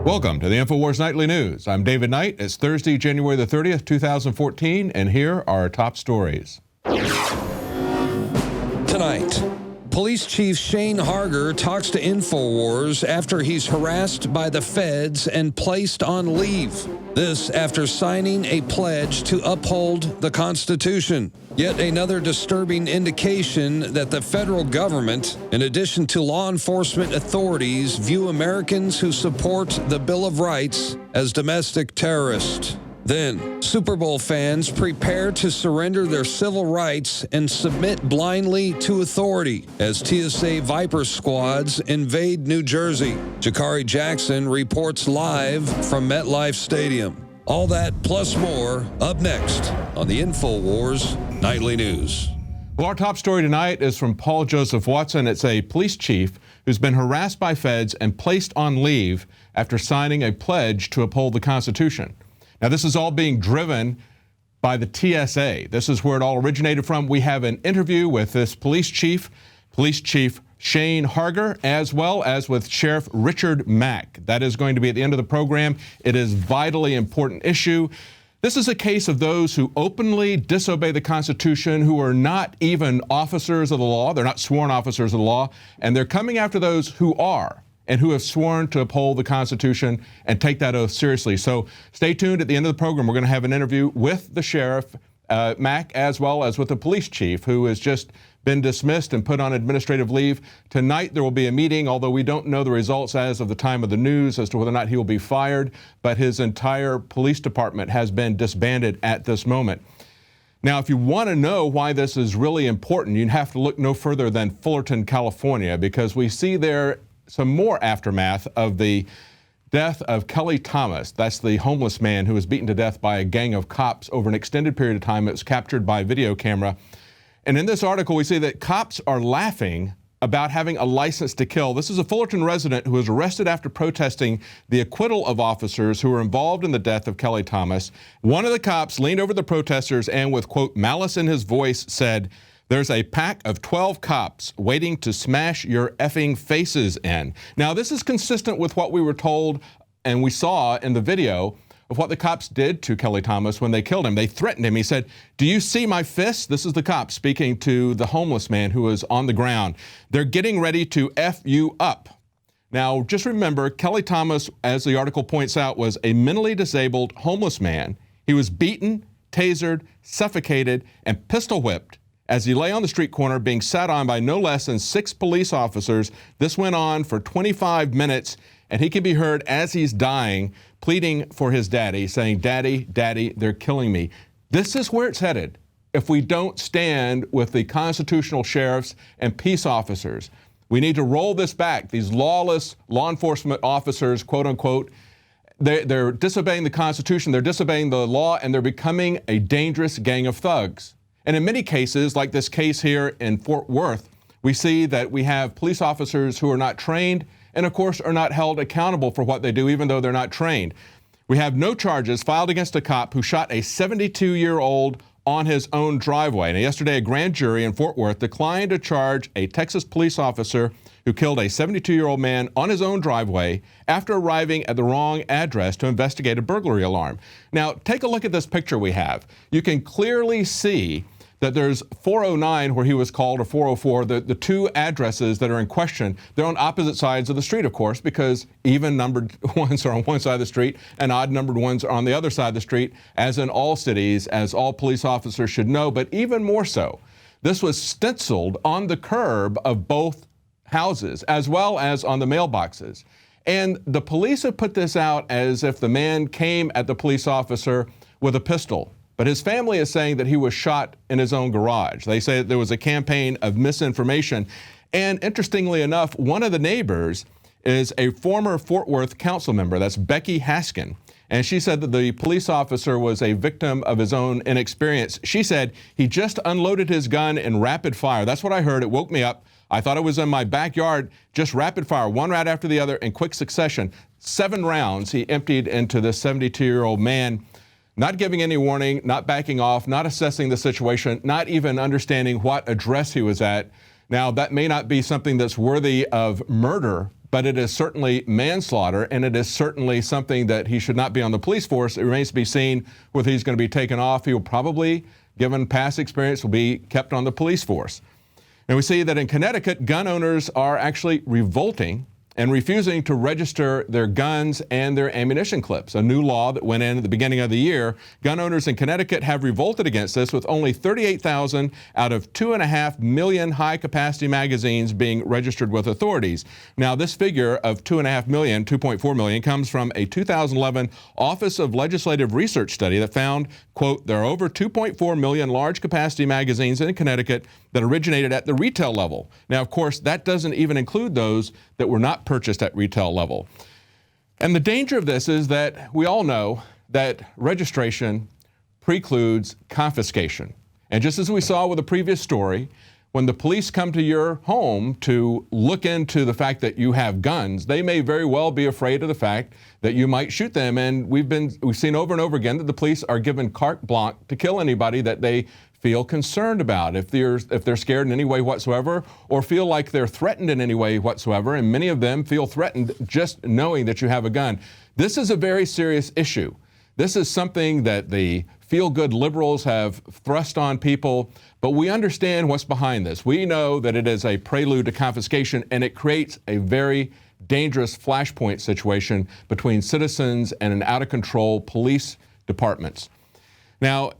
Welcome to the INFOWARS Nightly News. I'm David Knight. It's Thursday, January the 30th, 2014, and here are our top stories. Tonight, Police Chief Shane Harger talks to INFOWARS after he's harassed by the feds and placed on leave. This after signing a pledge to uphold the Constitution. Yet another disturbing indication that the federal government, in addition to law enforcement authorities, view Americans who support the Bill of Rights as domestic terrorists. Then, Super Bowl fans prepare to surrender their civil rights and submit blindly to authority as TSA Viper squads invade New Jersey. Jakari Jackson reports live from MetLife Stadium. All that plus more up next on the INFOWARS Nightly News. Well, our top story tonight is from Paul Joseph Watson. It's a police chief who's been harassed by feds and placed on leave after signing a pledge to uphold the Constitution. Now, this is all being driven by the TSA. This is where it all originated from. We have an interview with this police chief Shane Harger, as well as with Sheriff Richard Mack. That is going to be at the end of the program. It is a vitally important issue. This is a case of those who openly disobey the Constitution, who are not even officers of the law. They're not sworn officers of the law, and they're coming after those who are and who have sworn to uphold the Constitution and take that oath seriously. So stay tuned. At the end of the program, we're going to have an interview with the Sheriff Mack, as well as with the police chief, who has just been dismissed and put on administrative leave. Tonight there will be a meeting, although we don't know the results as of the time of the news as to whether or not he will be fired, but his entire police department has been disbanded at this moment. Now, if you want to know why this is really important, you have to look no further than Fullerton, California, because we see there some more aftermath of the death of Kelly Thomas. That's the homeless man who was beaten to death by a gang of cops over an extended period of time. It was captured by video camera. And in this article, we see that cops are laughing about having a license to kill. This is a Fullerton resident who was arrested after protesting the acquittal of officers who were involved in the death of Kelly Thomas. One of the cops leaned over the protesters and with, quote, malice in his voice said, "There's a pack of 12 cops waiting to smash your effing faces in." Now, this is consistent with what we were told and we saw in the video of what the cops did to Kelly Thomas when they killed him. They threatened him. He said, "Do you see my fists?" This is the cop speaking to the homeless man who was on the ground. "They're getting ready to F you up." Now, just remember, Kelly Thomas, as the article points out, was a mentally disabled homeless man. He was beaten, tasered, suffocated, and pistol whipped as he lay on the street corner being sat on by no less than 6 police officers. This went on for 25 minutes, and he can be heard as he's dying, pleading for his daddy, saying, "Daddy, Daddy, they're killing me." This is where it's headed if we don't stand with the constitutional sheriffs and peace officers. We need to roll this back. These lawless law enforcement officers, quote unquote, they're disobeying the Constitution, they're disobeying the law, and they're becoming a dangerous gang of thugs. And in many cases, like this case here in Fort Worth, we see that we have police officers who are not trained and, of course, are not held accountable for what they do, even though they're not trained. We have no charges filed against a cop who shot a 72-year-old on his own driveway. Now, yesterday, a grand jury in Fort Worth declined to charge a Texas police officer who killed a 72-year-old man on his own driveway after arriving at the wrong address to investigate a burglary alarm. Now, take a look at this picture we have. You can clearly see that there's 409 where he was called, or 404, the two addresses that are in question. They're on opposite sides of the street, of course, because even numbered ones are on one side of the street and odd numbered ones are on the other side of the street, as in all cities, as all police officers should know. But even more so, this was stenciled on the curb of both houses, as well as on the mailboxes. And the police have put this out as if the man came at the police officer with a pistol. But his family is saying that he was shot in his own garage. They say that there was a campaign of misinformation. And interestingly enough, one of the neighbors is a former Fort Worth council member. That's Becky Haskin. And she said that the police officer was a victim of his own inexperience. She said he just unloaded his gun in rapid fire. That's what I heard. It woke me up. I thought it was in my backyard, just rapid fire, one round after the other in quick succession. 7 rounds he emptied into this 72-year-old man. Not giving any warning, not backing off, not assessing the situation, not even understanding what address he was at. Now, that may not be something that's worthy of murder, but it is certainly manslaughter, and it is certainly something that he should not be on the police force. It remains to be seen whether he's going to be taken off. He will probably, given past experience, will be kept on the police force. And we see that in Connecticut, gun owners are actually revolting and refusing to register their guns and their ammunition clips. A new law that went in at the beginning of the year. Gun owners in Connecticut have revolted against this, with only 38,000 out of 2.5 million high-capacity magazines being registered with authorities. Now, this figure of 2.5 million, 2.4 million, comes from a 2011 Office of Legislative Research study that found, quote, there are over 2.4 million large-capacity magazines in Connecticut that originated at the retail level. Now, of course, that doesn't even include those that were not purchased at retail level. And the danger of this is that we all know that registration precludes confiscation. And just as we saw with the previous story, when the police come to your home to look into the fact that you have guns, they may very well be afraid of the fact that you might shoot them. And we've seen over and over again that the police are given carte blanche to kill anybody that they feel concerned about, if they're scared in any way whatsoever, or feel like they're threatened in any way whatsoever. And many of them feel threatened just knowing that you have a gun. This is a very serious issue. This is something that the feel-good liberals have thrust on people, but we understand what's behind this. We know that it is a prelude to confiscation, and it creates a very dangerous flashpoint situation between citizens and an out-of-control police departments. Now,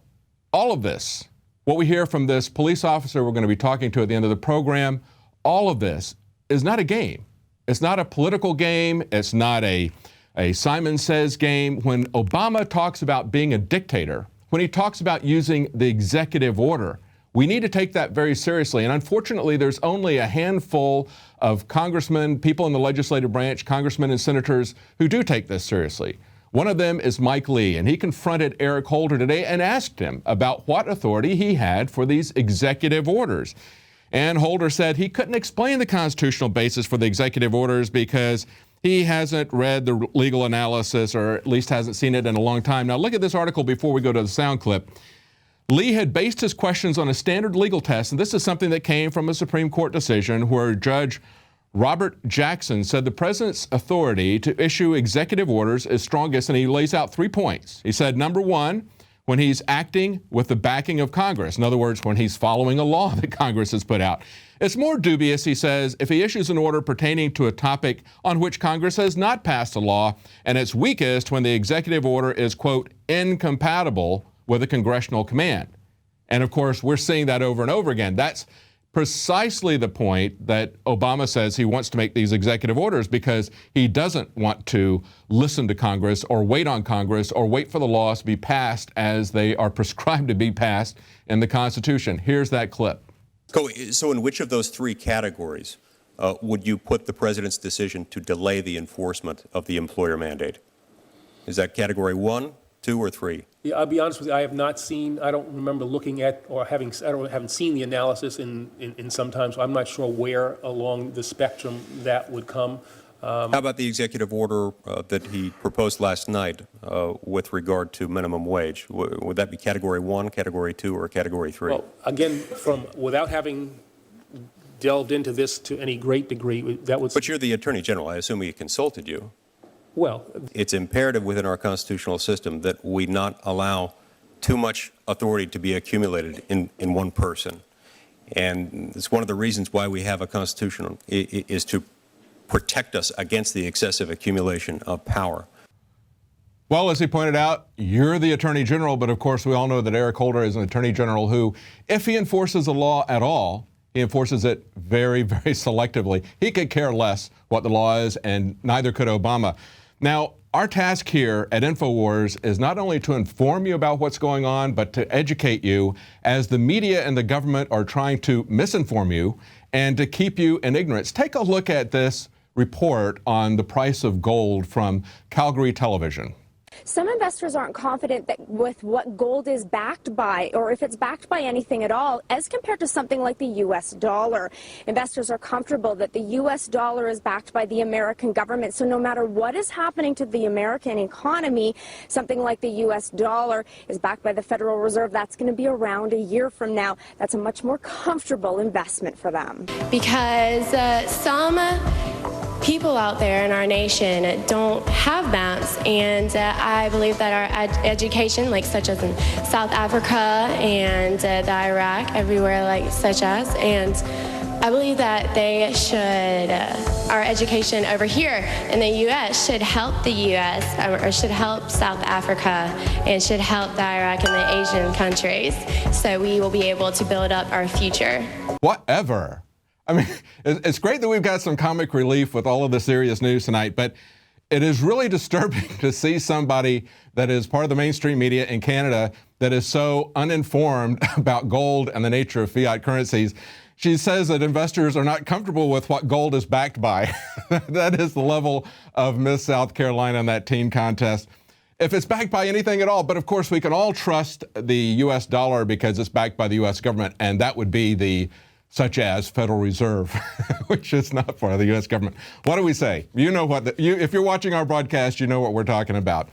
all of this, what we hear from this police officer we're going to be talking to at the end of the program, all of this is not a game. It's not a political game. It's not a Simon Says game. When Obama talks about being a dictator, when he talks about using the executive order, we need to take that very seriously. And unfortunately, there's only a handful of congressmen, people in the legislative branch, congressmen and senators who do take this seriously. One of them is Mike Lee, and he confronted Eric Holder today and asked him about what authority he had for these executive orders. And Holder said he couldn't explain the constitutional basis for the executive orders because he hasn't read the legal analysis, or at least hasn't seen it in a long time. Now, look at this article before we go to the sound clip. Lee had based his questions on a standard legal test, and this is something that came from a Supreme Court decision where Judge Robert Jackson said the president's authority to issue executive orders is strongest, and he lays out 3 points. He said, number one, when he's acting with the backing of Congress. In other words, when he's following a law that Congress has put out. It's more dubious, he says, if he issues an order pertaining to a topic on which Congress has not passed a law, and it's weakest when the executive order is, quote, incompatible with a congressional command. And of course, we're seeing that over and over again. That's precisely the point that Obama says he wants to make these executive orders, because he doesn't want to listen to Congress or wait on Congress or wait for the laws to be passed as they are prescribed to be passed in the Constitution. Here's that clip. So in which of those three categories would you put the president's decision to delay the enforcement of the employer mandate? Is that category 1, 2, or 3? Yeah, I'll be honest with you. I have not seen. I don't remember looking at or haven't seen the analysis in some time. So I'm not sure where along the spectrum that would come. How about the executive order that he proposed last night with regard to minimum wage? Would that be category 1, category 2, or category 3? Well, again, without having delved into this to any great degree, that would. But you're the Attorney General. I assume he consulted you. Well, it's imperative within our constitutional system that we not allow too much authority to be accumulated in one person. And it's one of the reasons why we have a constitution, is to protect us against the excessive accumulation of power. Well, as he pointed out, you're the Attorney General, but of course we all know that Eric Holder is an Attorney General who, if he enforces a law at all, he enforces it very, very selectively. He could care less what the law is, and neither could Obama. Now, our task here at INFOWARS is not only to inform you about what's going on, but to educate you as the media and the government are trying to misinform you and to keep you in ignorance. Take a look at this report on the price of gold from Calgary Television. Some investors aren't confident that with what gold is backed by, or if it's backed by anything at all, as compared to something like the U.S. dollar. Investors are comfortable that the U.S. dollar is backed by the American government. So no matter what is happening to the American economy, something like the U.S. dollar is backed by the Federal Reserve. That's going to be around a year from now. That's a much more comfortable investment for them. Because some people out there in our nation don't have maps, and I believe that our education, like such as in South Africa and the Iraq, everywhere like such as, and I believe that they should, our education over here in the U.S. should help the U.S. Or should help South Africa and should help the Iraq and the Asian countries, so we will be able to build up our future. Whatever. I mean, it's great that we've got some comic relief with all of the serious news tonight, but it is really disturbing to see somebody that is part of the mainstream media in Canada that is so uninformed about gold and the nature of fiat currencies. She says that investors are not comfortable with what gold is backed by. That is the level of Miss South Carolina in that teen contest. If it's backed by anything at all, but of course we can all trust the U.S. dollar because it's backed by the U.S. government, and that would be the such as Federal Reserve, which is not part of the U.S. government. What do we say? You know what, if you're watching our broadcast, you know what we're talking about.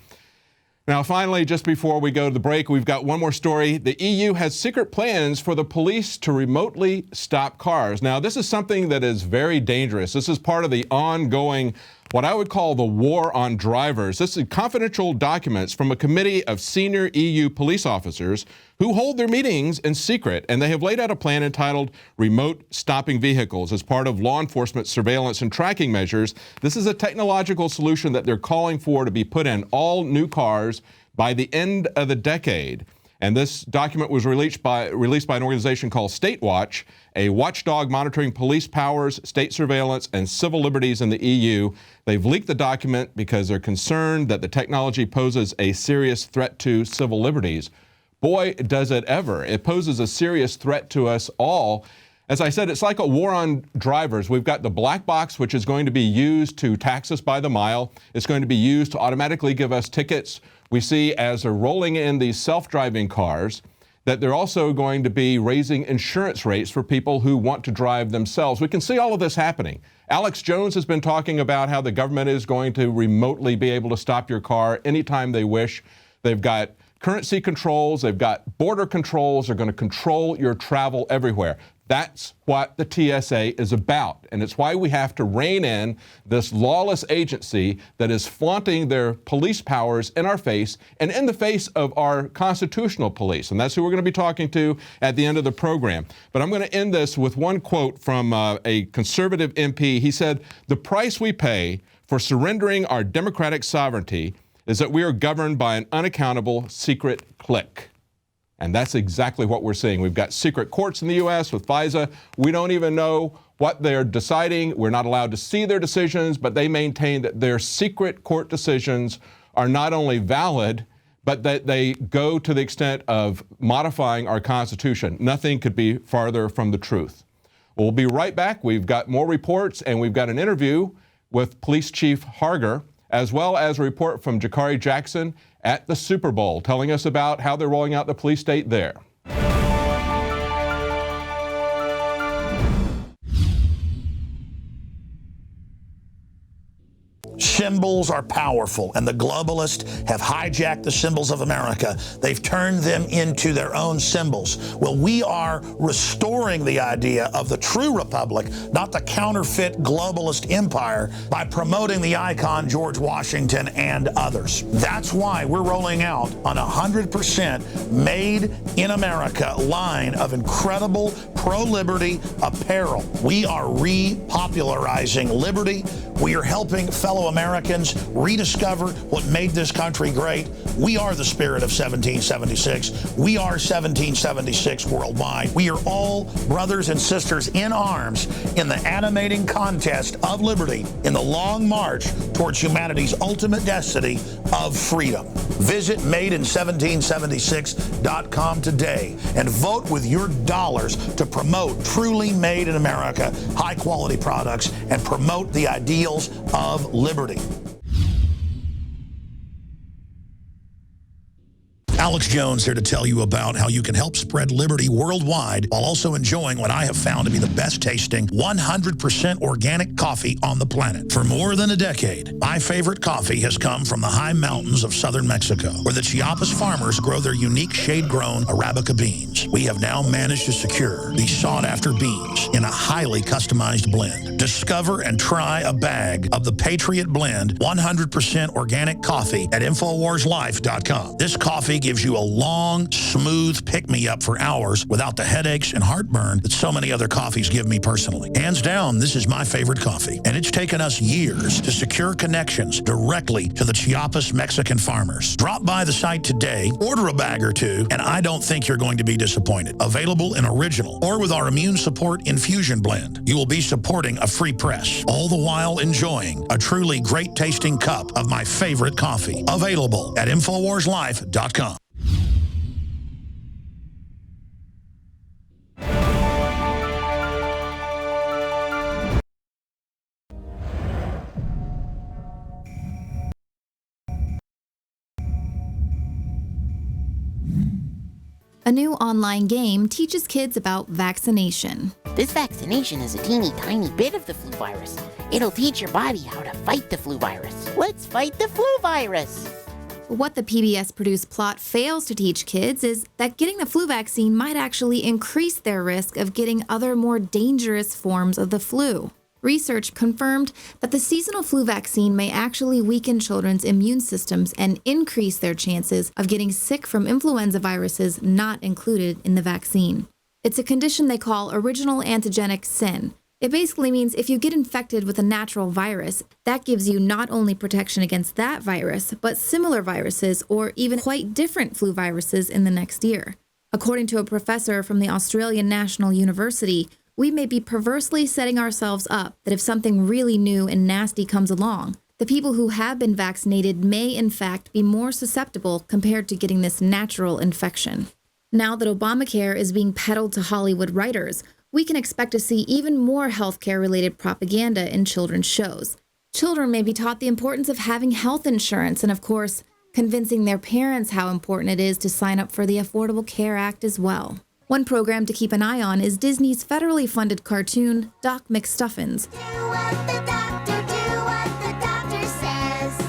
Now, finally, just before we go to the break, we've got one more story. The EU has secret plans for the police to remotely stop cars. Now, this is something that is very dangerous. This is part of the ongoing, what I would call the war on drivers. This is confidential documents from a committee of senior EU police officers who hold their meetings in secret, and they have laid out a plan entitled Remote Stopping Vehicles as part of law enforcement surveillance and tracking measures. This is a technological solution that they're calling for to be put in all new cars by the end of the decade. And this document was released by an organization called State Watch, a watchdog monitoring police powers, state surveillance, and civil liberties in the EU. They've leaked the document because they're concerned that the technology poses a serious threat to civil liberties. Boy, does it ever. It poses a serious threat to us all. As I said, it's like a war on drivers. We've got the black box, which is going to be used to tax us by the mile. It's going to be used to automatically give us tickets. We see as they're rolling in these self-driving cars that they're also going to be raising insurance rates for people who want to drive themselves. We can see all of this happening. Alex Jones has been talking about how the government is going to remotely be able to stop your car anytime they wish. They've got currency controls, they've got border controls, they're going to control your travel everywhere. That's what the TSA is about, and it's why we have to rein in this lawless agency that is flaunting their police powers in our face and in the face of our constitutional police, and that's who we're going to be talking to at the end of the program. But I'm going to end this with one quote from a conservative MP. He said, "The price we pay for surrendering our democratic sovereignty is that we are governed by an unaccountable secret clique." And that's exactly what we're seeing. We've got secret courts in the U.S. with FISA. We don't even know what they're deciding. We're not allowed to see their decisions, but they maintain that their secret court decisions are not only valid, but that they go to the extent of modifying our Constitution. Nothing could be farther from the truth. We'll be right back. We've got more reports, and we've got an interview with Police Chief Harger, as well as a report from Jakari Jackson at the Super Bowl, telling us about how they're rolling out the police state there. Symbols are powerful, and the globalists have hijacked the symbols of America. They've turned them into their own symbols. Well, we are restoring the idea of the true republic, not the counterfeit globalist empire, by promoting the icon George Washington and others. That's why we're rolling out an 100% made in America line of incredible pro-liberty apparel. We are repopularizing liberty. We are helping fellow Americans rediscover what made this country great. We are the spirit of 1776. We are 1776 worldwide. We are all brothers and sisters in arms in the animating contest of liberty in the long march towards humanity's ultimate destiny of freedom. Visit madein1776.com today and vote with your dollars to promote truly made in America, high-quality products, and promote the ideals of liberty. Alex Jones here to tell you about how you can help spread liberty worldwide while also enjoying what I have found to be the best tasting 100% organic coffee on the planet. For more than a decade, my favorite coffee has come from the high mountains of southern Mexico, where the Chiapas farmers grow their unique shade-grown Arabica beans. We have now managed to secure these sought-after beans in a highly customized blend. Discover and try a bag of the Patriot Blend 100% organic coffee at InfoWarsLife.com. This coffee gives you a long, smooth pick-me-up for hours without the headaches and heartburn that so many other coffees give me personally. Hands down, this is my favorite coffee, and it's taken us years to secure connections directly to the Chiapas Mexican farmers. Drop by the site today, order a bag or two, and I don't think you're going to be disappointed. Available in original or with our immune support infusion blend. You will be supporting a free press, all the while enjoying a truly great tasting cup of my favorite coffee. Available at InfoWarsLife.com. A new online game teaches kids about vaccination. This vaccination is a teeny tiny bit of the flu virus. It'll teach your body how to fight the flu virus. Let's fight the flu virus! What the PBS-produced plot fails to teach kids is that getting the flu vaccine might actually increase their risk of getting other more dangerous forms of the flu. Research confirmed that the seasonal flu vaccine may actually weaken children's immune systems and increase their chances of getting sick from influenza viruses not included in the vaccine. It's a condition they call original antigenic sin. It basically means if you get infected with a natural virus, that gives you not only protection against that virus, but similar viruses or even quite different flu viruses in the next year. According to a professor from the Australian National University, we may be perversely setting ourselves up that if something really new and nasty comes along, the people who have been vaccinated may in fact be more susceptible compared to getting this natural infection. Now that Obamacare is being peddled to Hollywood writers, we can expect to see even more healthcare-related propaganda in children's shows. Children may be taught the importance of having health insurance and, of course, convincing their parents how important it is to sign up for the Affordable Care Act as well. One program to keep an eye on is Disney's federally funded cartoon, Doc McStuffins.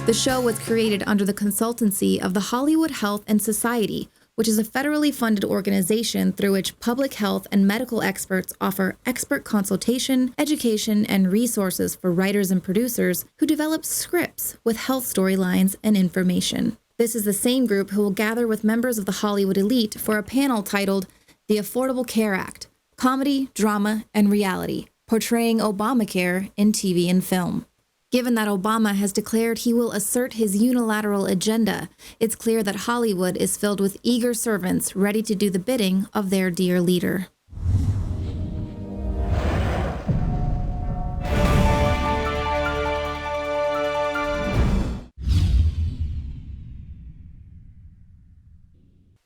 The show was created under the consultancy of the Hollywood Health and Society, which is a federally funded organization through which public health and medical experts offer expert consultation, education, and resources for writers and producers who develop scripts with health storylines and information. This is the same group who will gather with members of the Hollywood elite for a panel titled The Affordable Care Act, Comedy, Drama, and Reality, Portraying Obamacare in TV and Film. Given that Obama has declared he will assert his unilateral agenda, it's clear that Hollywood is filled with eager servants ready to do the bidding of their dear leader.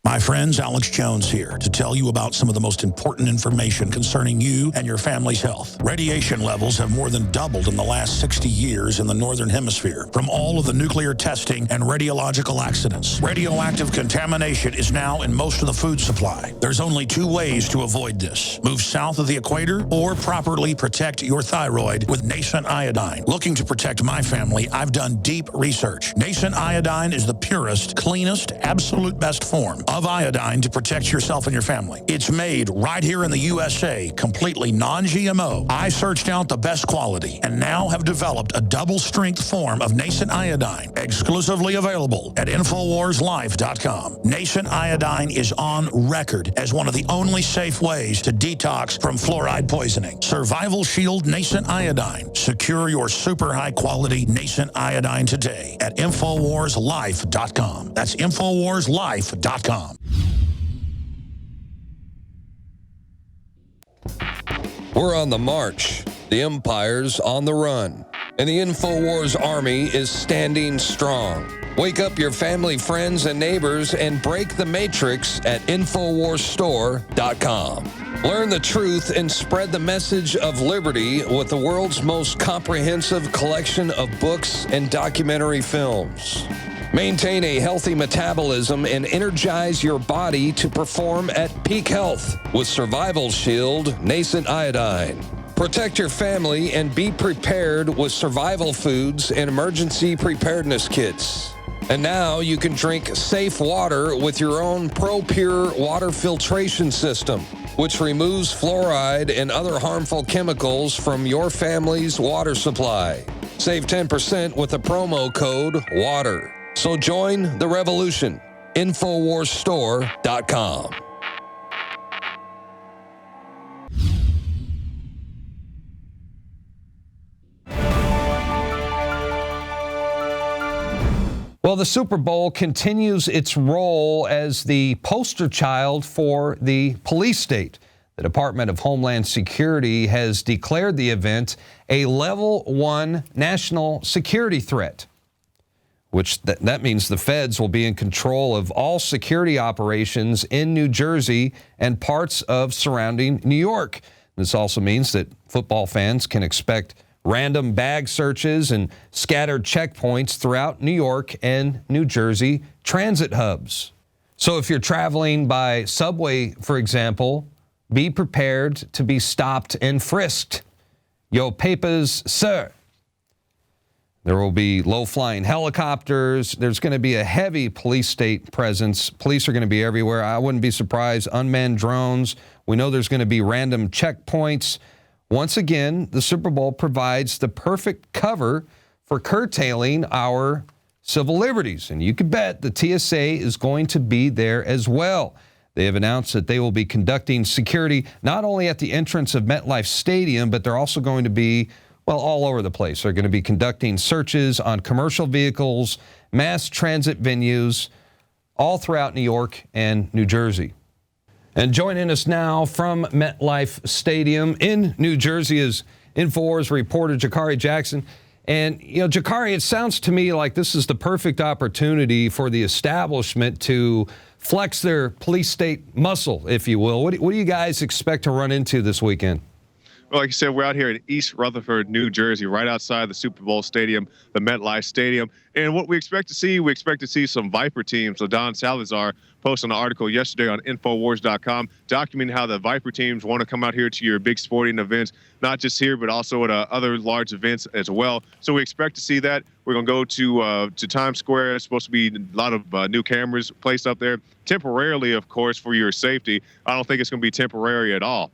My friends, Alex Jones here to tell you about some of the most important information concerning you and your family's health. Radiation levels have more than doubled in the last 60 years in the Northern Hemisphere from all of the nuclear testing and radiological accidents. Radioactive contamination is now in most of the food supply. There's only two ways to avoid this. Move south of the equator or properly protect your thyroid with nascent iodine. Looking to protect my family, I've done deep research. Nascent iodine is the purest, cleanest, absolute best form of iodine to protect yourself and your family. It's made right here in the USA, completely non-GMO. I searched out the best quality and now have developed a double-strength form of nascent iodine, exclusively available at InfoWarsLife.com. Nascent iodine is on record as one of the only safe ways to detox from fluoride poisoning. Survival Shield Nascent Iodine. Secure your super high-quality nascent iodine today at InfoWarsLife.com. That's InfoWarsLife.com. We're on the march. The empire's on the run. And the InfoWars army is standing strong. Wake up your family, friends, and neighbors and break the matrix at InfoWarsStore.com. Learn the truth and spread the message of liberty with the world's most comprehensive collection of books and documentary films. Maintain a healthy metabolism and energize your body to perform at peak health with Survival Shield Nascent Iodine. Protect your family and be prepared with survival foods and emergency preparedness kits. And now you can drink safe water with your own ProPure water filtration system, which removes fluoride and other harmful chemicals from your family's water supply. Save 10% with the promo code WATER. So join the revolution. InfoWarsStore.com. Well, the Super Bowl continues its role as the poster child for the police state. The Department of Homeland Security has declared the event a Level 1 national security threat, which that means the feds will be in control of all security operations in New Jersey and parts of surrounding New York. This also means that football fans can expect random bag searches and scattered checkpoints throughout New York and New Jersey transit hubs. So if you're traveling by subway, for example, be prepared to be stopped and frisked. Yo papers, sir. There will be low-flying helicopters. There's going to be a heavy police state presence. Police are going to be everywhere. I wouldn't be surprised. Unmanned drones. We know there's going to be random checkpoints. Once again, the Super Bowl provides the perfect cover for curtailing our civil liberties. And you can bet the TSA is going to be there as well. They have announced that they will be conducting security not only at the entrance of MetLife Stadium, but they're also going to be, well, all over the place. They're going to be conducting searches on commercial vehicles, mass transit venues, all throughout New York and New Jersey. And joining us now from MetLife Stadium in New Jersey is INFOWARS reporter Jakari Jackson. And, you know, Jakari, it sounds to me like this is the perfect opportunity for the establishment to flex their police state muscle, if you will. What do you guys expect to run into this weekend? Well, like you said, we're out here in East Rutherford, New Jersey, right outside the Super Bowl stadium, the MetLife Stadium. And what we expect to see some Viper teams. So Don Salazar posted an article yesterday on InfoWars.com documenting how the Viper teams want to come out here to your big sporting events, not just here, but also at other large events as well. So we expect to see that. We're going to go to Times Square. It's supposed to be a lot of new cameras placed up there, temporarily, of course, for your safety. I don't think it's going to be temporary at all.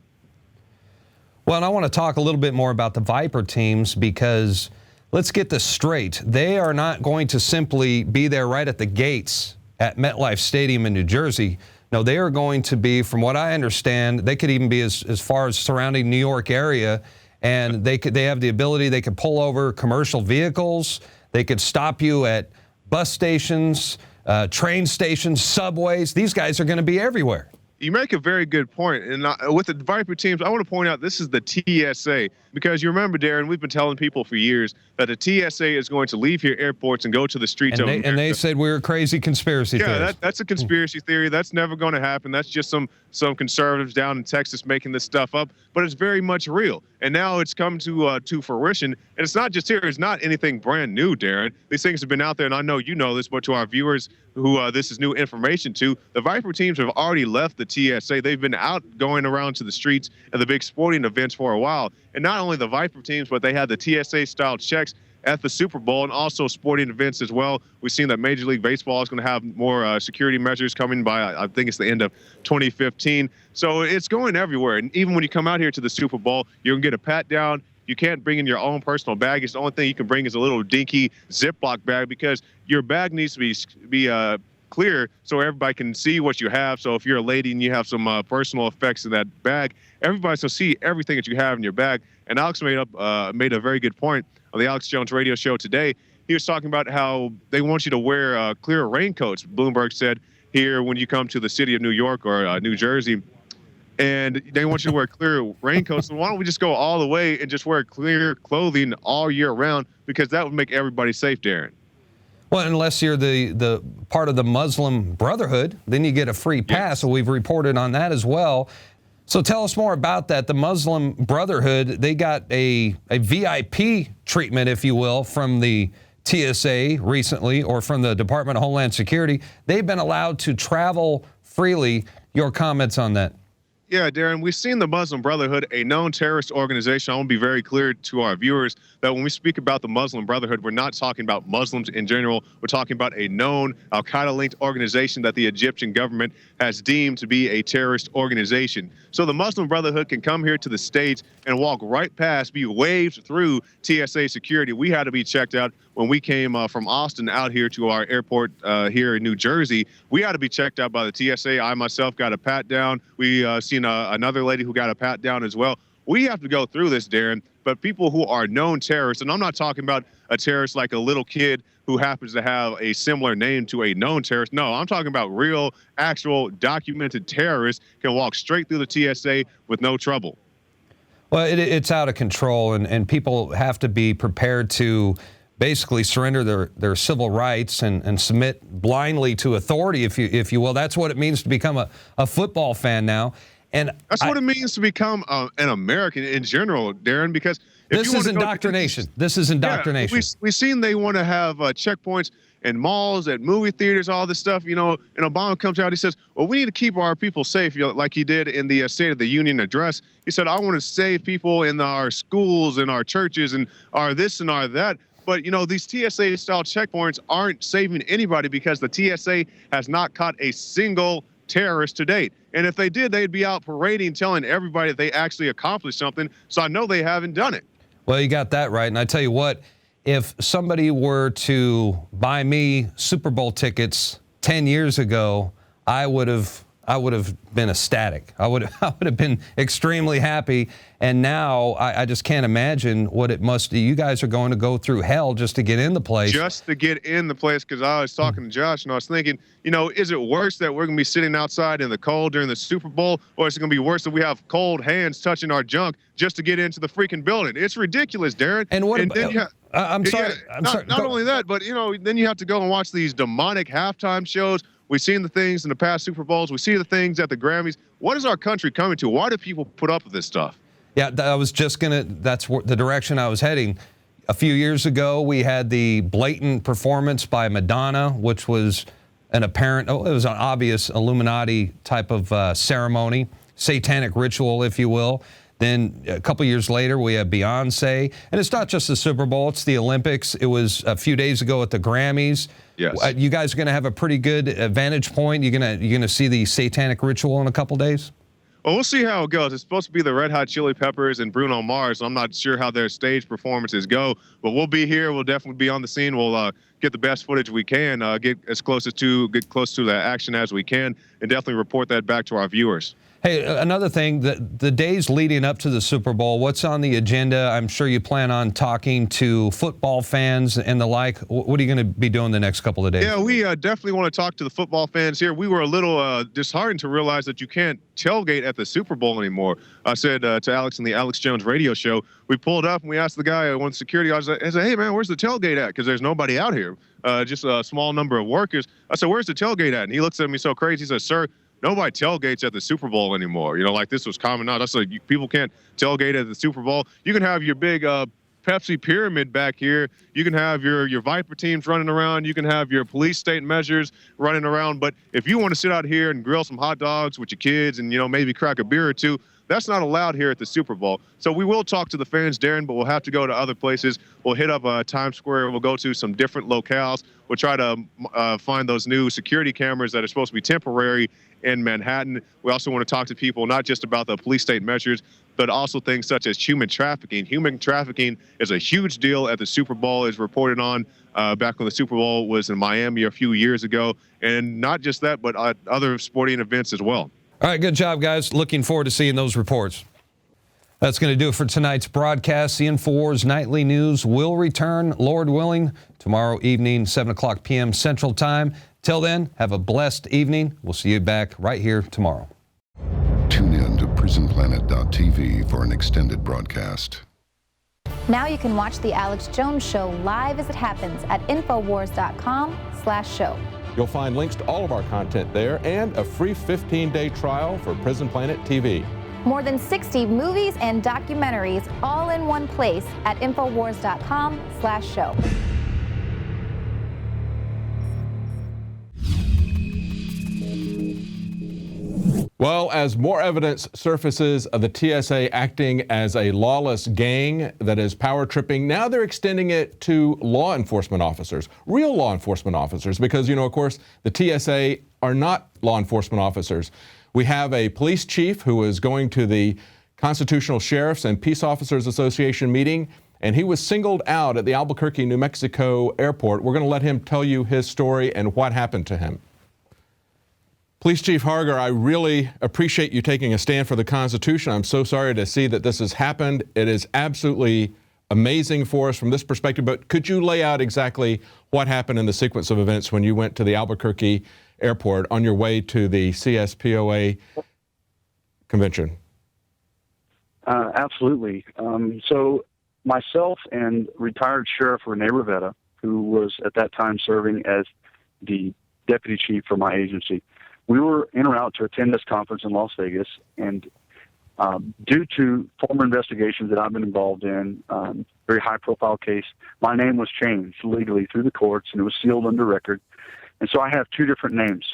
Well, and I want to talk a little bit more about the Viper teams because let's get this straight. They are not going to simply be there right at the gates at MetLife Stadium in New Jersey. No, they are going to be, from what I understand, they could even be as far as surrounding New York area, and they have the ability, they could pull over commercial vehicles, they could stop you at bus stations, train stations, subways. These guys are going to be everywhere. You make a very good point. And with the Viper teams, I want to point out this is the TSA. Because you remember, Darren, we've been telling people for years that the TSA is going to leave here airports and go to the streets of America. And they said we were crazy conspiracy theories. Yeah, that's a conspiracy theory. That's never going to happen. That's just some conservatives down in Texas making this stuff up. But it's very much real. And now it's come to fruition. And it's not just here. It's not anything brand new, Darren. These things have been out there, and I know you know this, but to our viewers who this is new information to, the Viper teams have already left the TSA. They've been out going around to the streets and the big sporting events for a while. And not only the Viper teams, but they had the TSA-style checks at the Super Bowl and also sporting events as well. We've seen that Major League Baseball is going to have more security measures coming by, I think it's the end of 2015. So it's going everywhere. And even when you come out here to the Super Bowl, you're going to get a pat down. You can't bring in your own personal baggage. The only thing you can bring is a little dinky Ziploc bag because your bag needs to be clear so everybody can see what you have. So if you're a lady and you have some personal effects in that bag, everybody's going to see everything that you have in your bag. And Alex made a very good point on the Alex Jones radio show today. He was talking about how they want you to wear clear raincoats, Bloomberg said, here when you come to the city of New York or New Jersey. And they want you to wear clear raincoats. So why don't we just go all the way and just wear clear clothing all year round? Because that would make everybody safe, Darren. Well, unless you're the part of the Muslim Brotherhood, then you get a free pass. Yes. So we've reported on that as well. So tell us more about that. The Muslim Brotherhood, they got a VIP treatment, if you will, from the TSA recently or from the Department of Homeland Security, they've been allowed to travel freely. Your comments on that? Yeah, Darren, we've seen the Muslim Brotherhood, a known terrorist organization. I want to be very clear to our viewers that when we speak about the Muslim Brotherhood, we're not talking about Muslims in general. We're talking about a known al-Qaeda-linked organization that the Egyptian government has deemed to be a terrorist organization. So the Muslim Brotherhood can come here to the States and walk right past, be waved through TSA security. We had to be checked out when we came from Austin out here to our airport here in New Jersey. We had to be checked out by the TSA. I myself got a pat down. We seen another lady who got a pat down as well. We have to go through this, Darren, but people who are known terrorists, and I'm not talking about a terrorist like a little kid who happens to have a similar name to a known terrorist. No, I'm talking about real, actual, documented terrorists can walk straight through the TSA with no trouble. Well, it's out of control, and people have to be prepared to basically surrender their civil rights and submit blindly to authority, if you will. That's what it means to become a football fan now. And that's what it means to become an American in general, Darren, because this is indoctrination. This is indoctrination. Yeah, we've seen they want to have checkpoints in malls, at movie theaters, all this stuff, you know, and Obama comes out, he says, well, we need to keep our people safe, you know, like he did in the State of the Union address. He said, I want to save people in our schools and our churches and our this and our that. But, you know, these TSA-style checkpoints aren't saving anybody because the TSA has not caught a single terrorist to date. And if they did, they'd be out parading, telling everybody that they actually accomplished something. So I know they haven't done it. Well, you got that right. And I tell you what, if somebody were to buy me Super Bowl tickets 10 years ago, I would have been ecstatic. I would have been extremely happy. And now I just can't imagine what it must be. You guys are going to go through hell just to get in the place. Just to get in the place, because I was talking to Josh and I was thinking, you know, is it worse that we're going to be sitting outside in the cold during the Super Bowl, or is it going to be worse that we have cold hands touching our junk just to get into the freaking building? It's ridiculous, Darren. And what about, I'm sorry. Not only that, but, you know, then you have to go and watch these demonic halftime shows. We've seen the things in the past Super Bowls. We see the things at the Grammys. What is our country coming to? Why do people put up with this stuff? Yeah, that's the direction I was heading. A few years ago, we had the blatant performance by Madonna, which was it was an obvious Illuminati type of ceremony, satanic ritual, if you will. Then a couple years later, we have Beyonce. And it's not just the Super Bowl, it's the Olympics. It was a few days ago at the Grammys. Yes. You guys are going to have a pretty good vantage point. You're going to see the satanic ritual in a couple days? Well, we'll see how it goes. It's supposed to be the Red Hot Chili Peppers and Bruno Mars. So I'm not sure how their stage performances go, but we'll be here. We'll definitely be on the scene. We'll get the best footage we can, get close to the action as we can, and definitely report that back to our viewers. Hey, another thing, the days leading up to the Super Bowl, what's on the agenda? I'm sure you plan on talking to football fans and the like. What are you going to be doing the next couple of days? Yeah, we definitely want to talk to the football fans here. We were a little disheartened to realize that you can't tailgate at the Super Bowl anymore. I said to Alex in the Alex Jones radio show, we pulled up and we asked the guy, one security, I said, hey, man, where's the tailgate at? Because there's nobody out here, just a small number of workers. I said, where's the tailgate at? And he looks at me so crazy. He says, sir, nobody tailgates at the Super Bowl anymore. You know, like this was common knowledge. That's like people can't tailgate at the Super Bowl. You can have your big Pepsi pyramid back here. You can have your Viper teams running around. You can have your police state measures running around. But if you want to sit out here and grill some hot dogs with your kids and, you know, maybe crack a beer or two, that's not allowed here at the Super Bowl. So we will talk to the fans, Darren, but we'll have to go to other places. We'll hit up Times Square. We'll go to some different locales. We'll try to find those new security cameras that are supposed to be temporary in Manhattan. We also want to talk to people not just about the police state measures, but also things such as human trafficking. Human trafficking is a huge deal at the Super Bowl, as reported on back when the Super Bowl was in Miami a few years ago. And not just that, but other sporting events as well. All right, good job, guys. Looking forward to seeing those reports. That's going to do it for tonight's broadcast. The INFOWARS Nightly News will return, Lord willing, tomorrow evening, 7 o'clock p.m. Central Time. Till then, have a blessed evening. We'll see you back right here tomorrow. Tune in to PrisonPlanet.tv for an extended broadcast. Now you can watch The Alex Jones Show live as it happens at Infowars.com/show. You'll find links to all of our content there and a free 15-day trial for Prison Planet TV. More than 60 movies and documentaries all in one place at Infowars.com/show. Well, as more evidence surfaces of the TSA acting as a lawless gang that is power tripping, now they're extending it to law enforcement officers, real law enforcement officers, because, of course, the TSA are not law enforcement officers. We have a police chief who is going to the Constitutional Sheriffs and Peace Officers Association meeting, and he was singled out at the Albuquerque, New Mexico airport. We're going to let him tell you his story and what happened to him. Police Chief Harger, I really appreciate you taking a stand for the Constitution. I'm so sorry to see that this has happened. It is absolutely amazing for us from this perspective, but could you lay out exactly what happened in the sequence of events when you went to the Albuquerque airport on your way to the CSPOA convention? Absolutely. So myself and retired Sheriff Rene Rivetta, who was at that time serving as the deputy chief for my agency, we were en route to attend this conference in Las Vegas, and due to former investigations that I've been involved in, very high-profile case, my name was changed legally through the courts, and it was sealed under record. And so I have two different names.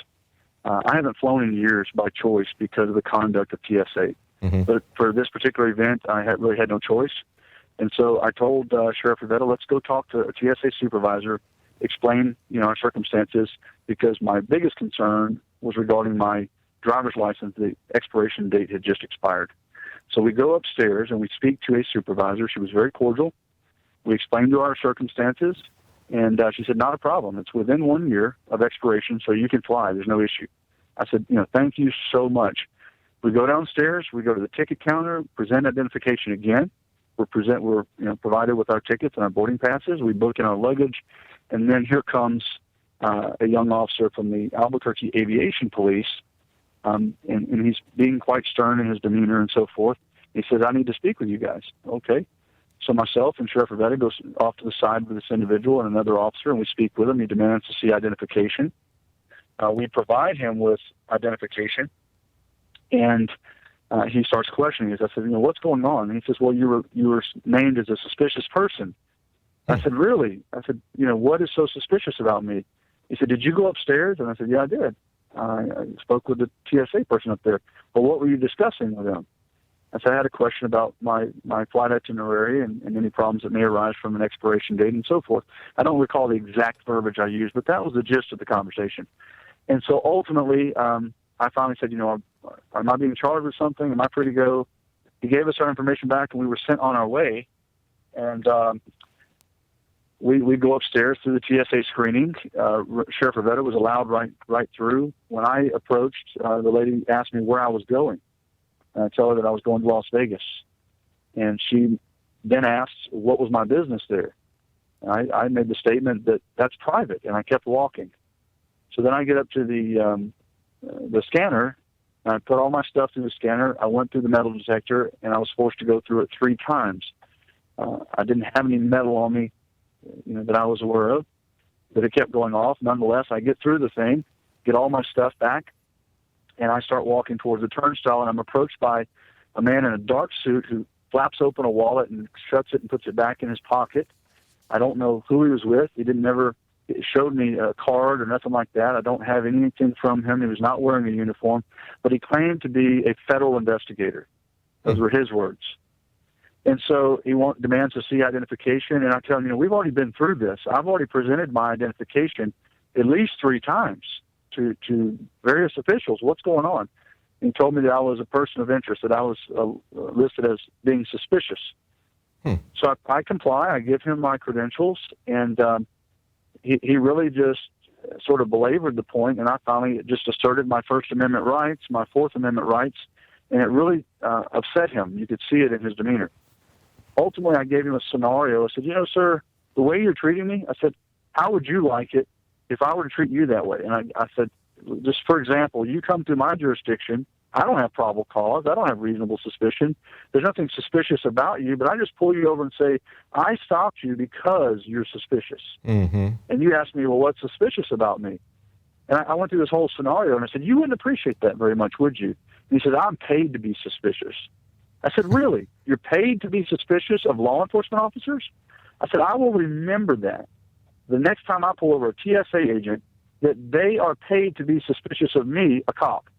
I haven't flown in years by choice because of the conduct of TSA. Mm-hmm. But for this particular event, I really had no choice. And so I told Sheriff Rivetta, let's go talk to a TSA supervisor, explain, our circumstances, because my biggest concern was regarding my driver's license. The expiration date had just expired. So we go upstairs and we speak to a supervisor. She was very cordial. We explained to her our circumstances, and she said, not a problem. It's within 1 year of expiration, so you can fly. There's no issue. I said, thank you so much. We go downstairs. We go to the ticket counter, present identification again. We're provided with our tickets and our boarding passes. We book in our luggage, and then here comes a young officer from the Albuquerque Aviation Police, and he's being quite stern in his demeanor and so forth. He says, I need to speak with you guys. Okay. So myself and Sheriff Rivetta goes off to the side with this individual and another officer, and we speak with him. He demands to see identification. We provide him with identification, and he starts questioning us. I said, what's going on? And he says, well, you were named as a suspicious person. I said, really? I said, what is so suspicious about me? He said, did you go upstairs? And I said, yeah, I did. I spoke with the TSA person up there. Well, what were you discussing with them? I said, I had a question about my flight itinerary and any problems that may arise from an expiration date and so forth. I don't recall the exact verbiage I used, but that was the gist of the conversation. And so ultimately, I finally said, am I being charged with something? Am I free to go? He gave us our information back, and we were sent on our way. And we go upstairs through the TSA screening. Sheriff Rivetta was allowed right through. When I approached, the lady asked me where I was going. And I tell her that I was going to Las Vegas. And she then asked what was my business there. And I made the statement that that's private, and I kept walking. So then I get up to the scanner, and I put all my stuff through the scanner. I went through the metal detector, and I was forced to go through it 3 times. I didn't have any metal on me, that I was aware of, but it kept going off. Nonetheless, I get through the thing, get all my stuff back, and I start walking towards the turnstile, and I'm approached by a man in a dark suit who flaps open a wallet and shuts it and puts it back in his pocket. I don't know who he was with. He never showed me a card or nothing like that. I don't have anything from him. He was not wearing a uniform, but he claimed to be a federal investigator. Those were his words. And so he demands to see identification, and I tell him, we've already been through this. I've already presented my identification at least 3 times to various officials. What's going on? And he told me that I was a person of interest, that I was listed as being suspicious. So I comply. I give him my credentials, and he really just sort of belabored the point, and I finally just asserted my First Amendment rights, my Fourth Amendment rights, and it really upset him. You could see it in his demeanor. Ultimately, I gave him a scenario. I said, sir, the way you're treating me, I said, how would you like it if I were to treat you that way? And I said, just for example, you come through my jurisdiction. I don't have probable cause. I don't have reasonable suspicion. There's nothing suspicious about you, but I just pull you over and say, I stopped you because you're suspicious. Mm-hmm. And you ask me, well, what's suspicious about me? And I went through this whole scenario, and I said, you wouldn't appreciate that very much, would you? And he said, I'm paid to be suspicious. I said, really? You're paid to be suspicious of law enforcement officers? I said, I will remember that the next time I pull over a TSA agent, that they are paid to be suspicious of me, a cop.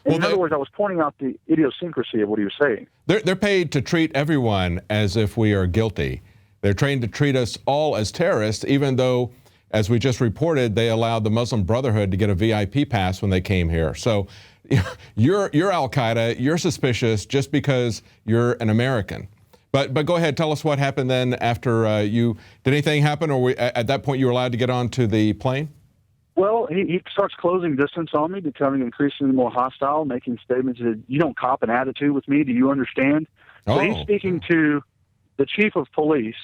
In other words, I was pointing out the idiosyncrasy of what he was saying. They're paid to treat everyone as if we are guilty. They're trained to treat us all as terrorists, even though, as we just reported, they allowed the Muslim Brotherhood to get a VIP pass when they came here. So you're Al-Qaeda, you're suspicious just because you're an American. But go ahead, tell us what happened then after did anything happen, or at that point you were allowed to get onto the plane? Well, he starts closing distance on me, becoming increasingly more hostile, making statements that you don't cop an attitude with me. Do you understand? So he's speaking to the chief of police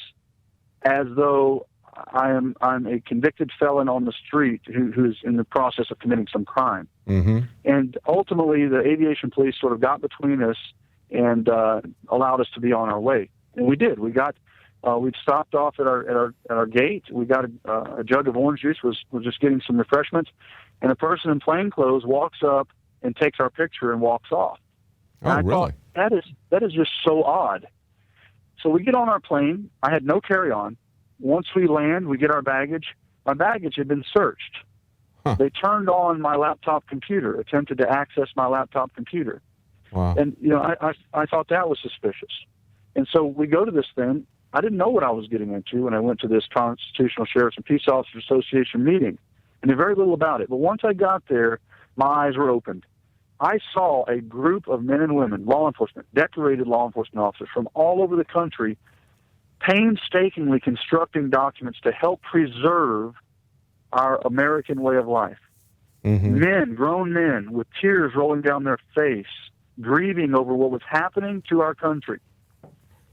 as though I'm a convicted felon on the street who's in the process of committing some crime. Mm-hmm. And ultimately, the aviation police sort of got between us and allowed us to be on our way. And we did. We'd stopped off at our gate. We got a jug of orange juice. Was just getting some refreshments, and a person in plain clothes walks up and takes our picture and walks off. Oh, and I really? thought, that is just so odd. So we get on our plane. I had no carry-on. Once we land, we get our baggage. My baggage had been searched. Huh. They turned on my laptop computer, attempted to access my laptop computer. Wow. And, I thought that was suspicious. And so we go to this thing. I didn't know what I was getting into when I went to this Constitutional Sheriffs and Peace Officers Association meeting. I knew very little about it. But once I got there, my eyes were opened. I saw a group of men and women, law enforcement, decorated law enforcement officers from all over the country, painstakingly constructing documents to help preserve our American way of life. Mm-hmm. Men, grown men, with tears rolling down their face, grieving over what was happening to our country.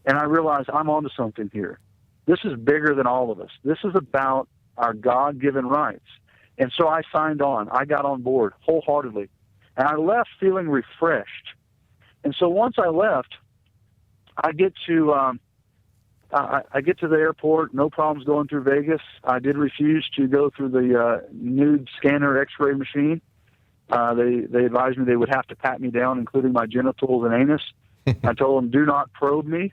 And I realized I'm onto something here. This is bigger than all of us. This is about our God-given rights. And so I signed on. I got on board wholeheartedly. And I left feeling refreshed. And so once I left, I get to the airport, no problems going through Vegas. I did refuse to go through the nude scanner X-ray machine. They advised me they would have to pat me down, including my genitals and anus. I told them, do not probe me.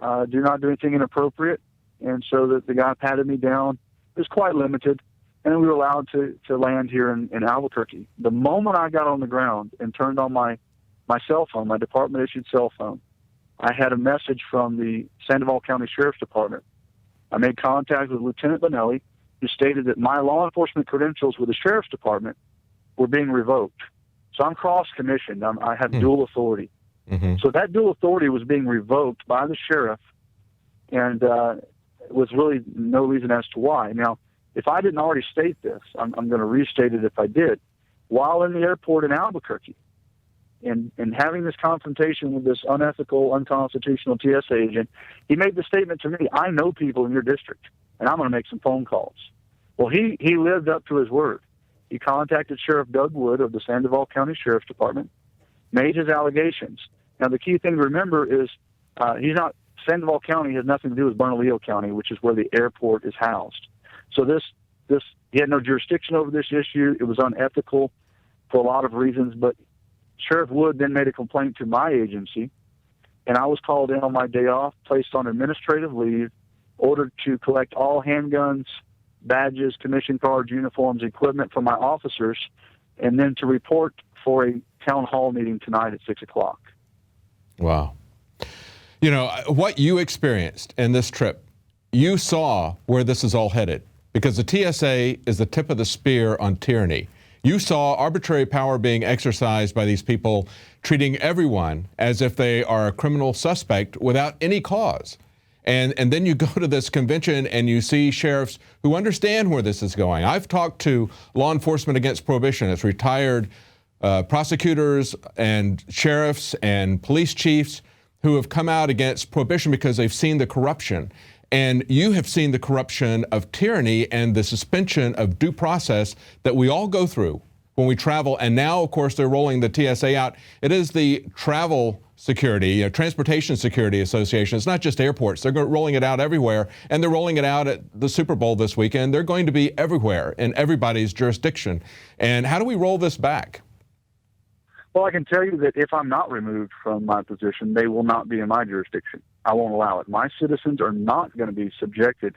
Do not do anything inappropriate. And so the guy patted me down. It was quite limited. And then we were allowed to land here in Albuquerque. The moment I got on the ground and turned on my cell phone, my department-issued cell phone, I had a message from the Sandoval County Sheriff's Department. I made contact with Lieutenant Bonelli, who stated that my law enforcement credentials with the Sheriff's Department were being revoked. So I'm cross-commissioned. I have dual authority. Mm-hmm. So that dual authority was being revoked by the sheriff, and was really no reason as to why. Now, if I didn't already state this, I'm going to restate it if I did. While in the airport in Albuquerque, and having this confrontation with this unethical, unconstitutional TSA agent, he made the statement to me, I know people in your district, and I'm going to make some phone calls. Well, he lived up to his word. He contacted Sheriff Doug Wood of the Sandoval County Sheriff's Department, made his allegations. Now, the key thing to remember is Sandoval County has nothing to do with Bernalillo County, which is where the airport is housed. So he had no jurisdiction over this issue. It was unethical for a lot of reasons, but Sheriff Wood then made a complaint to my agency, and I was called in on my day off, placed on administrative leave, ordered to collect all handguns, badges, commission cards, uniforms, equipment from my officers, and then to report for a town hall meeting tonight at 6 o'clock. Wow. You know, what you experienced in this trip, you saw where this is all headed, because the TSA is the tip of the spear on tyranny. You saw arbitrary power being exercised by these people, treating everyone as if they are a criminal suspect without any cause. And then you go to this convention and you see sheriffs who understand where this is going. I've talked to law enforcement against prohibition. It's retired prosecutors and sheriffs and police chiefs who have come out against prohibition because they've seen the corruption. And you have seen the corruption of tyranny and the suspension of due process that we all go through when we travel. And now, of course, they're rolling the TSA out. It is the Travel Security, Transportation Security Association. It's not just airports. They're rolling it out everywhere. And they're rolling it out at the Super Bowl this weekend. They're going to be everywhere in everybody's jurisdiction. And how do we roll this back? Well, I can tell you that if I'm not removed from my position, they will not be in my jurisdiction. I won't allow it. My citizens are not going to be subjected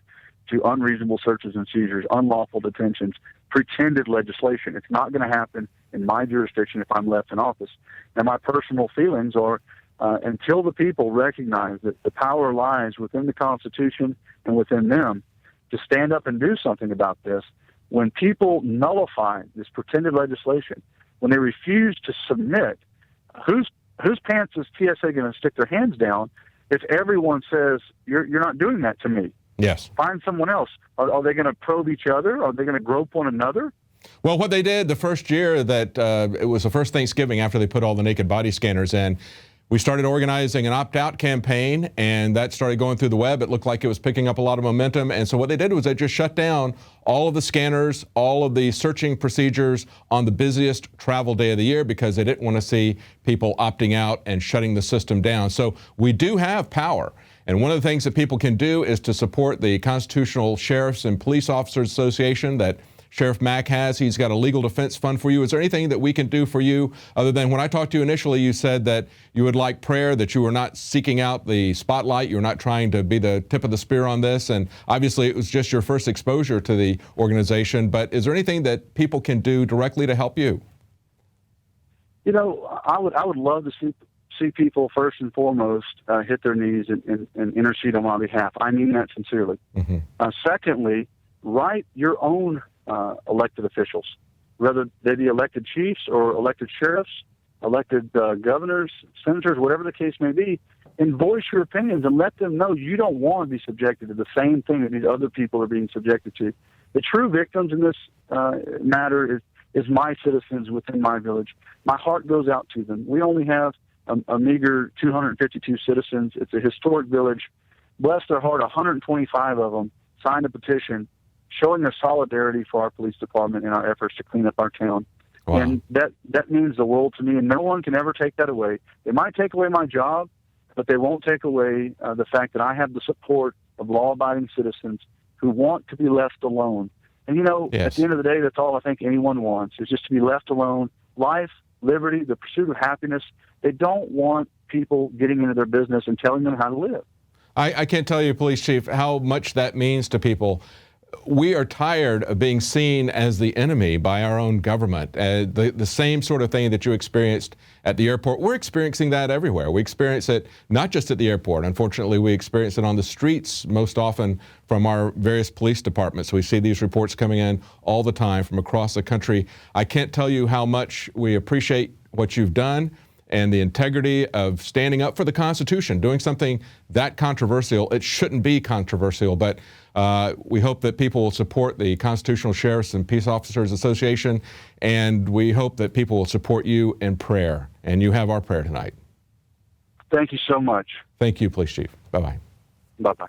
to unreasonable searches and seizures, unlawful detentions, pretended legislation. It's not going to happen. in my jurisdiction if I'm left in office. And my personal feelings are, until the people recognize that the power lies within the Constitution and within them to stand up and do something about this, when people nullify this pretended legislation, when they refuse to submit, whose pants is TSA going to stick their hands down if everyone says, you're not doing that to me? Yes. Find someone else. Are they going to probe each other? Are they going to grope one another? Well, what they did the first year that it was the first Thanksgiving after they put all the naked body scanners in, we started organizing an opt-out campaign, and that started going through the web. It looked like it was picking up a lot of momentum. And so what they did was they just shut down all of the scanners, all of the searching procedures on the busiest travel day of the year because they didn't want to see people opting out and shutting the system down. So we do have power. And one of the things that people can do is to support the Constitutional Sheriffs and Police Officers Association that Sheriff Mack has. He's got a legal defense fund for you. Is there anything that we can do for you other than when I talked to you initially, you said that you would like prayer, that you were not seeking out the spotlight, you're not trying to be the tip of the spear on this, and obviously it was just your first exposure to the organization, but is there anything that people can do directly to help you? You know, I would love to see people first and foremost hit their knees and intercede on my behalf. I mean that sincerely. Secondly, write your own elected officials, whether they be elected chiefs or elected sheriffs, elected governors, senators, whatever the case may be, and voice your opinions and let them know you don't want to be subjected to the same thing that these other people are being subjected to. The true victims in this matter is my citizens within my village. My heart goes out to them. We only have a meager 252 citizens. It's a historic village. Bless their heart, 125 of them signed a petition showing their solidarity for our police department in our efforts to clean up our town. Wow. And that means the world to me, and no one can ever take that away. They might take away my job, but they won't take away the fact that I have the support of law-abiding citizens who want to be left alone. And, you know, Yes. At the end of the day, that's all I think anyone wants, is just to be left alone. Life, liberty, the pursuit of happiness. They don't want people getting into their business and telling them how to live. I can't tell you, Police Chief, how much that means to people. We are tired of being seen as the enemy by our own government. The same sort of thing that you experienced at the airport, we're experiencing that everywhere. We experience it not just at the airport. Unfortunately, we experience it on the streets most often from our various police departments. We see these reports coming in all the time from across the country. I can't tell you how much we appreciate what you've done and the integrity of standing up for the Constitution, doing something that controversial. It shouldn't be controversial, but we hope that people will support the Constitutional Sheriffs and Peace Officers Association, and we hope that people will support you in prayer. And you have our prayer tonight. Thank you so much. Thank you, Police Chief. Bye-bye. Bye-bye.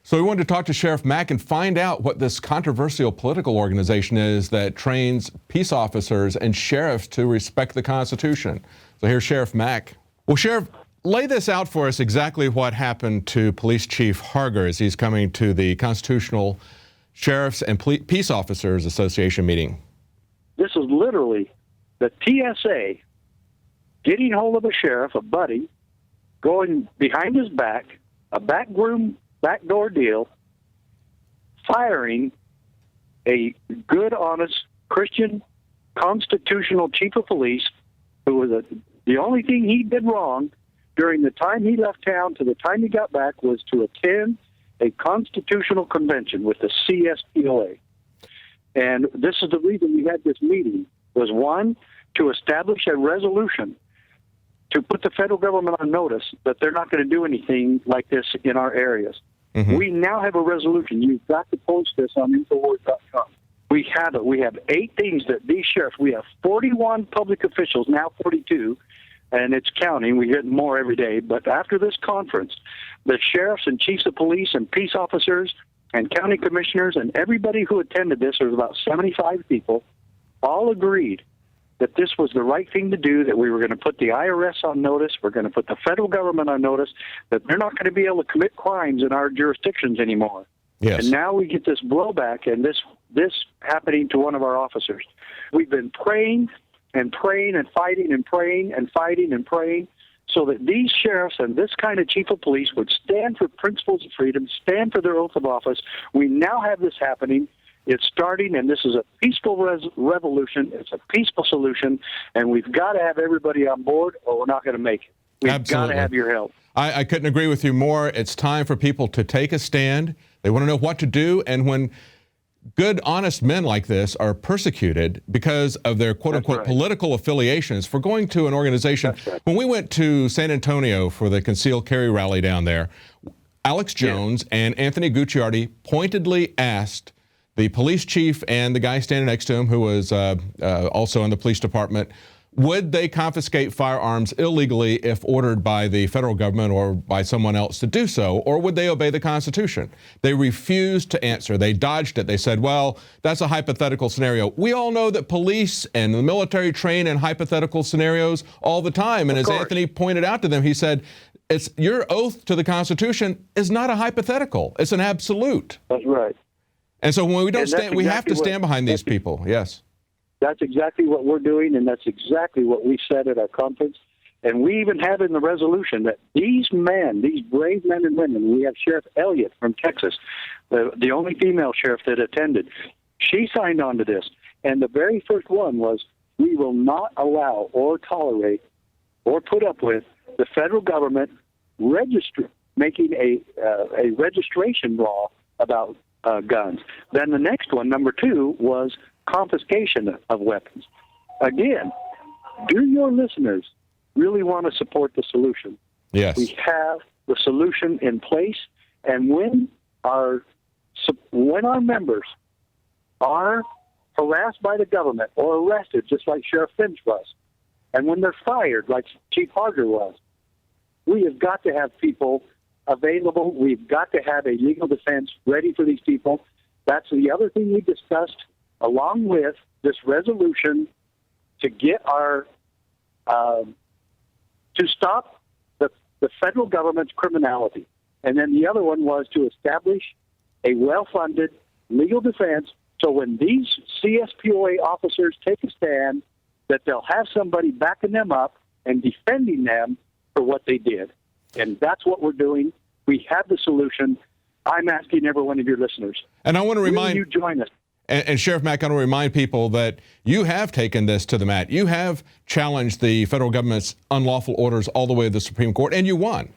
So we wanted to talk to Sheriff Mack and find out what this controversial political organization is that trains peace officers and sheriffs to respect the Constitution. So here's Sheriff Mack. Well, Sheriff, lay this out for us exactly what happened to Police Chief Harger as he's coming to the Constitutional Sheriffs and Peace Officers Association meeting. This is literally the TSA getting hold of a sheriff, a buddy, going behind his back, a backdoor deal, firing a good, honest, Christian, constitutional chief of police who was the only thing he did wrong during the time he left town to the time he got back was to attend a constitutional convention with the CSPOA. And this is the reason we had this meeting, was one, to establish a resolution to put the federal government on notice that they're not going to do anything like this in our areas. Mm-hmm. We now have a resolution. You've got to post this on INFOWARS.com. We have 8 things that these sheriffs, we have 41 public officials, now 42, and it's counting. We get more every day. But after this conference, the sheriffs and chiefs of police and peace officers and county commissioners and everybody who attended this, there was about 75 people, all agreed that this was the right thing to do, that we were going to put the IRS on notice, we're going to put the federal government on notice, that they're not going to be able to commit crimes in our jurisdictions anymore. Yes. And now we get this blowback and this happening to one of our officers. We've been praying and praying and fighting and praying and fighting and praying so that these sheriffs and this kind of chief of police would stand for principles of freedom, stand for their oath of office. We now have this happening, It's starting, and this is a peaceful revolution. It's a peaceful solution, and we've got to have everybody on board, or we're not going to make it. We've got to have your help. I couldn't agree with you more. It's time for people to take a stand. They want to know what to do, and when good, honest men like this are persecuted because of their quote-unquote political affiliations for going to an organization. When we went to San Antonio for the concealed carry rally down there, Alex Jones and Anthony Gucciardi pointedly asked the police chief and the guy standing next to him, who was also in the police department, would they confiscate firearms illegally if ordered by the federal government or by someone else to do so, or would they obey the Constitution? They refused to answer. They dodged it. They said, well, that's a hypothetical scenario. We all know that police and the military train in hypothetical scenarios all the time. And as Anthony pointed out to them, he said, it's your oath to the Constitution is not a hypothetical. It's an absolute. That's right. And so when we don't stand, we have to stand behind these people. Yes. That's exactly what we're doing, and that's exactly what we said at our conference. And we even have in the resolution that these men, these brave men and women, we have Sheriff Elliott from Texas, the only female sheriff that attended, she signed on to this. And the very first one was, we will not allow or tolerate or put up with the federal government making a registration law about guns. Then the next one, number 2, was confiscation of weapons. Again, do your listeners really want to support the solution? Yes. We have the solution in place, and when our members are harassed by the government or arrested, just like Sheriff Finch was, and when they're fired, like Chief Harger was, we have got to have people available. We've got to have a legal defense ready for these people. That's the other thing we discussed, along with this resolution, to get our to stop the federal government's criminality. And then the other one was to establish a well-funded legal defense, so when these CSPOA officers take a stand, that they'll have somebody backing them up and defending them for what they did. And that's what we're doing. We have the solution. I'm asking every one of your listeners. And I want to remind you join us. And Sheriff Mack, I want to remind people that you have taken this to the mat. You have challenged the federal government's unlawful orders all the way to the Supreme Court, and you won.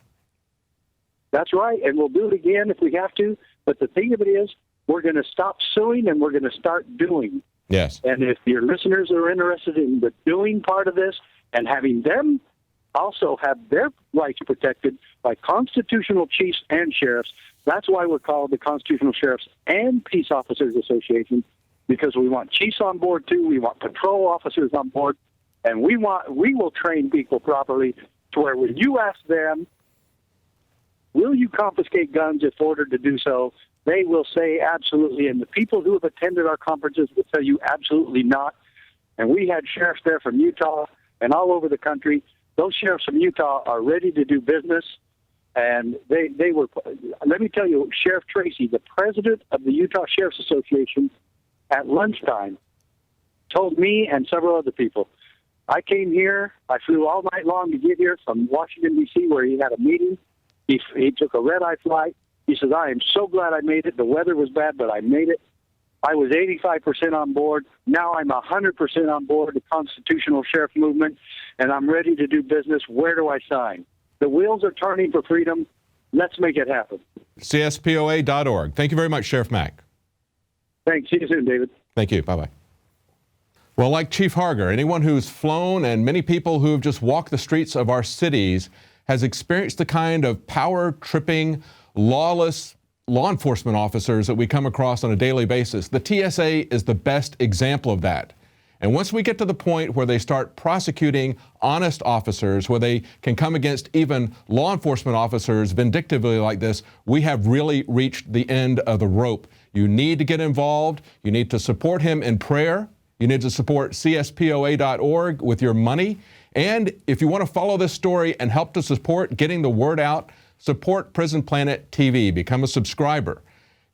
That's right, and we'll do it again if we have to. But the thing of it is, we're going to stop suing and we're going to start doing. Yes. And if your listeners are interested in the doing part of this and having them also have their rights protected by constitutional chiefs and sheriffs, that's why we're called the Constitutional Sheriffs and Peace Officers Association, because we want chiefs on board too, we want patrol officers on board, and we will train people properly to where when you ask them, will you confiscate guns if ordered to do so, they will say absolutely, and the people who have attended our conferences will tell you absolutely not. And we had sheriffs there from Utah and all over the country. Those sheriffs from Utah are ready to do business. And they were, let me tell you, Sheriff Tracy, the president of the Utah Sheriff's Association, at lunchtime, told me and several other people, I came here, I flew all night long to get here from Washington, D.C., where he had a meeting. He took a red-eye flight. He says, I am so glad I made it. The weather was bad, but I made it. I was 85% on board. Now I'm 100% on board the constitutional sheriff movement, and I'm ready to do business. Where do I sign? The wheels are turning for freedom. Let's make it happen. CSPOA.org. Thank you very much, Sheriff Mack. Thanks. See you soon, David. Thank you. Bye-bye. Well, like Chief Harger, anyone who's flown and many people who have just walked the streets of our cities has experienced the kind of power-tripping, lawless law enforcement officers that we come across on a daily basis. The TSA is the best example of that. And once we get to the point where they start prosecuting honest officers, where they can come against even law enforcement officers vindictively like this, we have really reached the end of the rope. You need to get involved. You need to support him in prayer. You need to support CSPOA.org with your money. And if you want to follow this story and help to support getting the word out, support Prison Planet TV. Become a subscriber.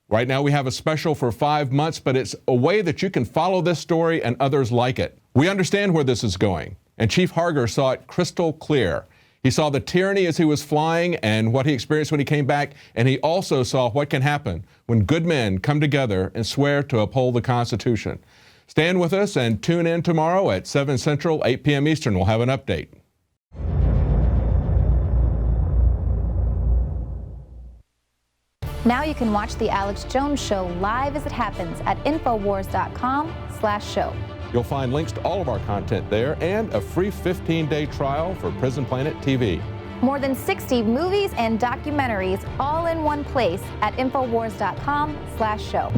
Right now we have a special for 5 months, but it's a way that you can follow this story and others like it. We understand where this is going, and Chief Harger saw it crystal clear. He saw the tyranny as he was flying and what he experienced when he came back, and he also saw what can happen when good men come together and swear to uphold the Constitution. Stand with us and tune in tomorrow at 7 Central, 8 p.m. Eastern. We'll have an update. Now you can watch The Alex Jones Show live as it happens at INFOWARS.com/show. You'll find links to all of our content there and a free 15-day trial for Prison Planet TV. More than 60 movies and documentaries all in one place at INFOWARS.com/show.